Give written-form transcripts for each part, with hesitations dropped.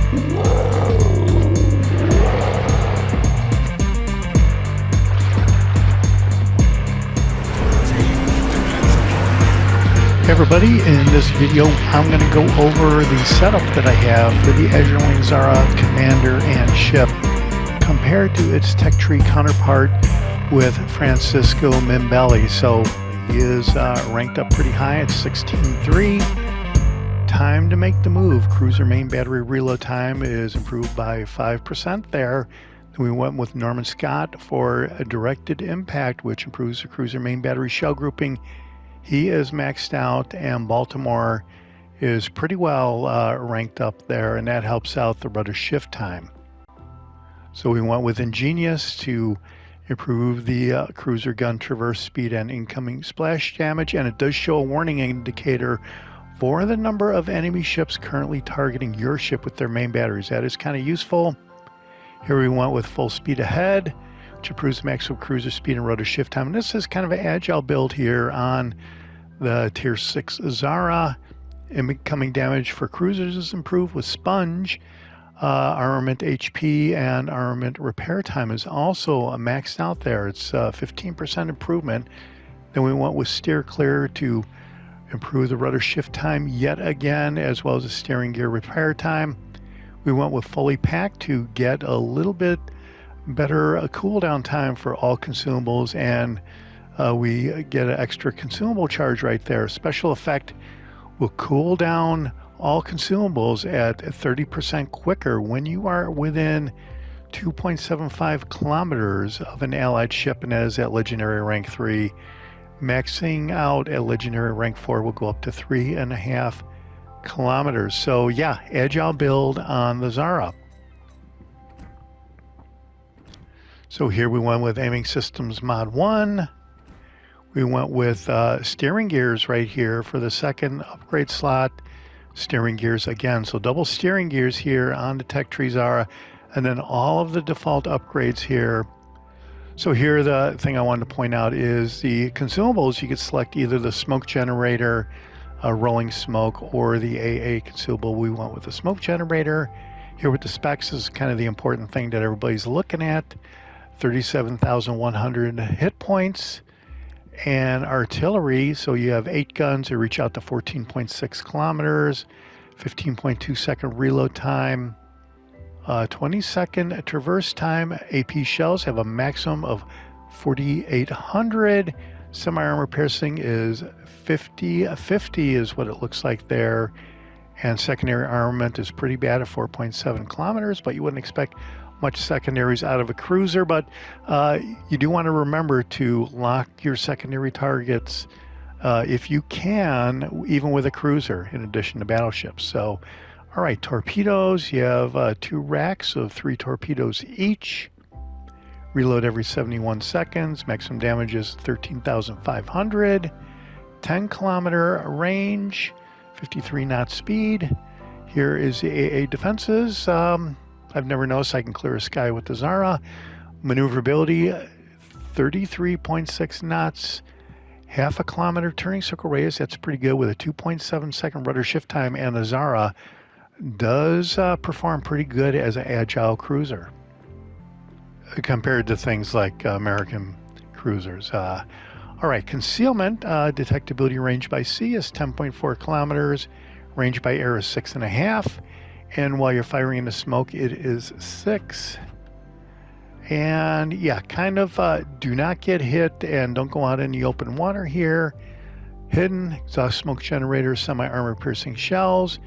Hey everybody, in this video I'm going to go over the setup that I have for the Azurelane Zara Commander and ship compared to its tech tree counterpart with Francisco Mimbelli. So he is ranked up pretty high at 16.3. Time to make the move. Cruiser main battery reload time is improved by 5% there. Then we went with Norman Scott for a directed impact, which improves the cruiser main battery shell grouping. He is maxed out, and Baltimore is pretty well ranked up there, and that helps out the rudder shift time. So we went with Ingenious to improve the cruiser gun traverse speed and incoming splash damage, and it does show a warning indicator for the number of enemy ships currently targeting your ship with their main batteries. That is kind of useful. Here we went with Full Speed Ahead, which improves maximum cruiser speed and rudder shift time. And this is kind of an agile build here on the Tier 6 Zara. Incoming damage for cruisers is improved with Sponge. Armament HP and armament repair time is also maxed out there. It's 15% improvement. Then we went with Steer Clear to improve the rudder shift time yet again, as well as the steering gear repair time. We went with Fully Packed to get a little bit better cooldown time for all consumables, and we get an extra consumable charge right there. Special effect will cool down all consumables at 30% quicker when you are within 2.75 kilometers of an allied ship, and that is at legendary rank 3. Maxing out at legendary rank 4 will go up to 3.5 kilometers. So yeah, agile build on the Zara. So here we went with Aiming Systems Mod 1. We went with steering gears right here for the second upgrade slot. Steering gears again, so double steering gears here on the Tech Tree Zara, and then all of the default upgrades here. So here the thing I wanted to point out is the consumables. You could select either the smoke generator, rolling smoke, or the AA consumable. We went with the smoke generator. Here with the specs is kind of the important thing that everybody's looking at. 37,100 hit points, and artillery, so you have 8 guns that reach out to 14.6 kilometers, 15.2 second reload time, 20-second traverse time. AP shells have a maximum of 4,800. Semi-armor piercing is 50 is what it looks like there, and secondary armament is pretty bad at 4.7 kilometers, but you wouldn't expect much secondaries out of a cruiser. But you do want to remember to lock your secondary targets if you can, even with a cruiser, in addition to battleships. So, all right, torpedoes, you have 2 racks of 3 torpedoes each. Reload every 71 seconds. Maximum damage is 13,500. 10 kilometer range, 53 knot speed. Here is the AA defenses. I've never noticed I can clear a sky with the Zara. Maneuverability, 33.6 knots, half a kilometer turning circle radius. That's pretty good with a 2.7 second rudder shift time, and the Zara does perform pretty good as an agile cruiser compared to things like American cruisers. All right, concealment, detectability range by sea is 10.4 kilometers, range by air is 6.5. And while you're firing into smoke, it is 6. And yeah, kind of do not get hit and don't go out in the open water here. Hidden, exhaust smoke generators, semi-armor piercing shells.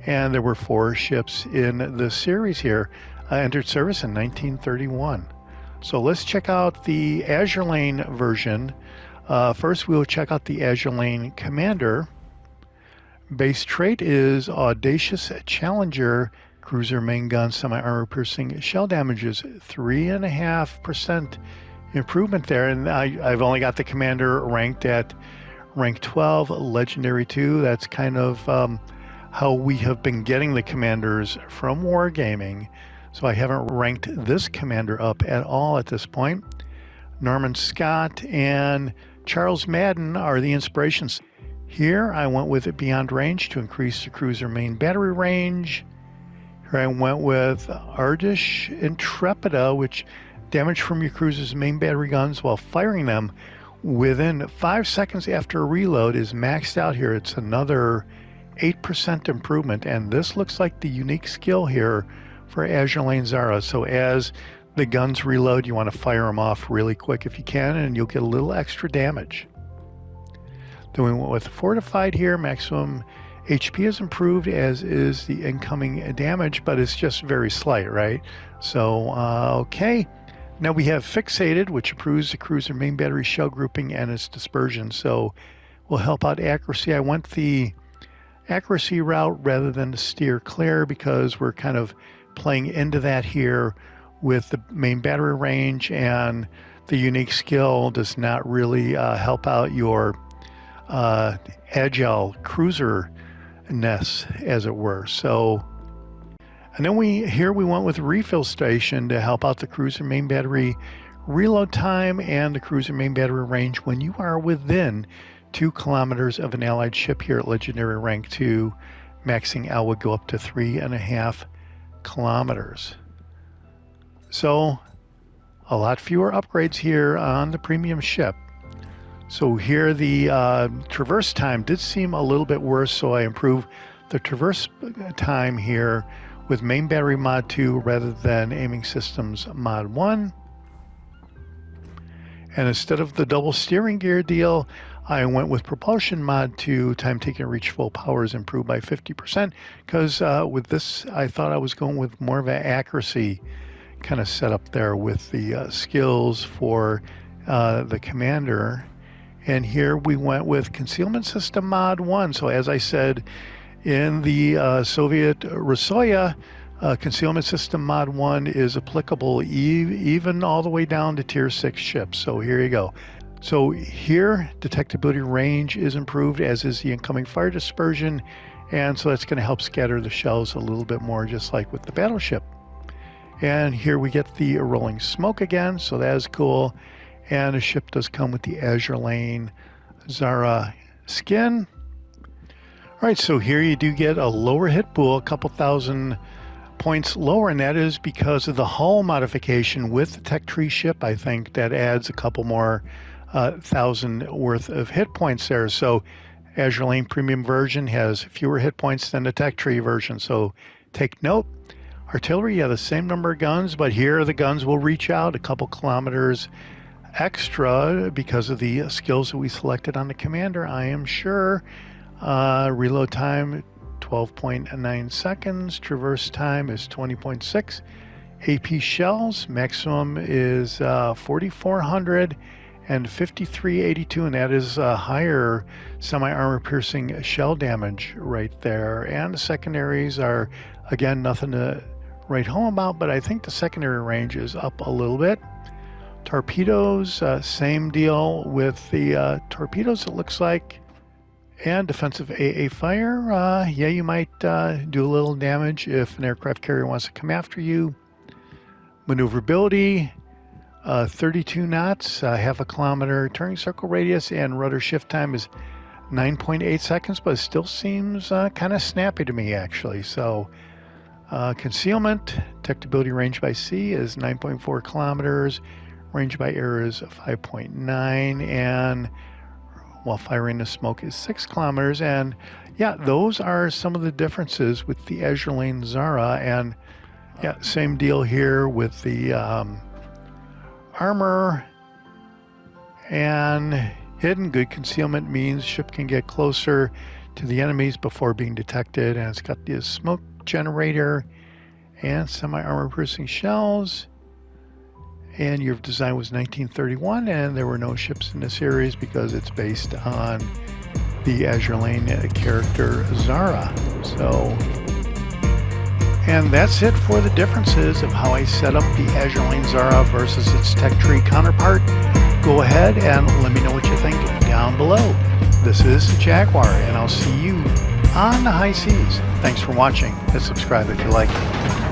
And there were 4 ships in the series here. Entered service in 1931. So let's check out the Azurelane version. First, we'll check out the Azurelane Commander. Base trait is Audacious Challenger, cruiser main gun, semi-armor piercing shell damages, 3.5% improvement there. And I've only got the Commander ranked at rank 12, legendary 2. That's kind of how we have been getting the Commanders from Wargaming. So I haven't ranked this Commander up at all at this point. Norman Scott and Charles Madden are the inspirations. Here I went with it beyond range to increase the cruiser main battery range. Here I went with Ardish Intrepida, which damage from your cruiser's main battery guns while firing them within 5 seconds after a reload is maxed out here. It's another 8% improvement, and this looks like the unique skill here for Azure Lane Zara. So as the guns reload, you want to fire them off really quick if you can, and you'll get a little extra damage. Then we went with Fortified here. Maximum HP is improved, as is the incoming damage, but it's just very slight, right? So, okay. Now we have Fixated, which improves the cruiser main battery shell grouping and its dispersion. So will help out accuracy. I went the accuracy route rather than the steer clear because we're kind of playing into that here with the main battery range, and the unique skill does not really help out your agile cruiser-ness, as it were. So, and then we went with Refill Station to help out the cruiser main battery reload time and the cruiser main battery range when you are within 2 kilometers of an allied ship here at Legendary Rank 2. Maxing out would go up to 3.5 kilometers. So a lot fewer upgrades here on the premium ship. So here the traverse time did seem a little bit worse, so I improved the traverse time here with main battery mod 2 rather than aiming systems mod 1. And instead of the double steering gear deal, I went with propulsion mod 2. Time taken to reach full power is improved by 50%, because with this I thought I was going with more of an accuracy kind of setup there with the skills for the commander. And here we went with concealment system mod 1. So as I said, in the Soviet Rosoya, concealment system mod 1 is applicable even all the way down to tier 6 ships. So here you go. So here detectability range is improved, as is the incoming fire dispersion, and so that's going to help scatter the shells a little bit more, just like with the battleship. And here we get the rolling smoke again, so that is cool. And the ship does come with the Azure Lane Zara skin. All right, so here you do get a lower hit pool, a couple thousand points lower, and that is because of the hull modification with the Tech Tree ship. I think that adds a couple more thousand worth of hit points there. So Azure Lane Premium version has fewer hit points than the Tech Tree version, so take note. Artillery, yeah, the same number of guns, but here the guns will reach out a couple kilometers extra because of the skills that we selected on the commander, I am sure. Reload time 12.9 seconds. Traverse time is 20.6. AP shells maximum is 4,400 and 5382, and that is higher semi-armor piercing shell damage right there. And the secondaries are, again, nothing to write home about, but I think the secondary range is up a little bit. Torpedoes, same deal with the torpedoes, it looks like. And defensive AA fire, yeah, you might do a little damage if an aircraft carrier wants to come after you. Maneuverability, 32 knots, half a kilometer turning circle radius, and rudder shift time is 9.8 seconds, but it still seems kind of snappy to me, actually. So concealment, detectability range by sea is 9.4 kilometers, range by air is 5.9, and while firing the smoke is 6 kilometers. And yeah, those are some of the differences with the Azure Lane Zara. And yeah, same deal here with the armor and hidden. Good concealment means ship can get closer to the enemies before being detected, and it's got the smoke generator and semi-armor piercing shells. And your design was 1931, and there were no ships in the series because it's based on the Azure Lane character Zara. So, and that's it for the differences of how I set up the Azure Lane Zara versus its Tech Tree counterpart. Go ahead and let me know what you think down below. This is the Jaguar, and I'll see you on the high seas. Thanks for watching, and subscribe if you like it.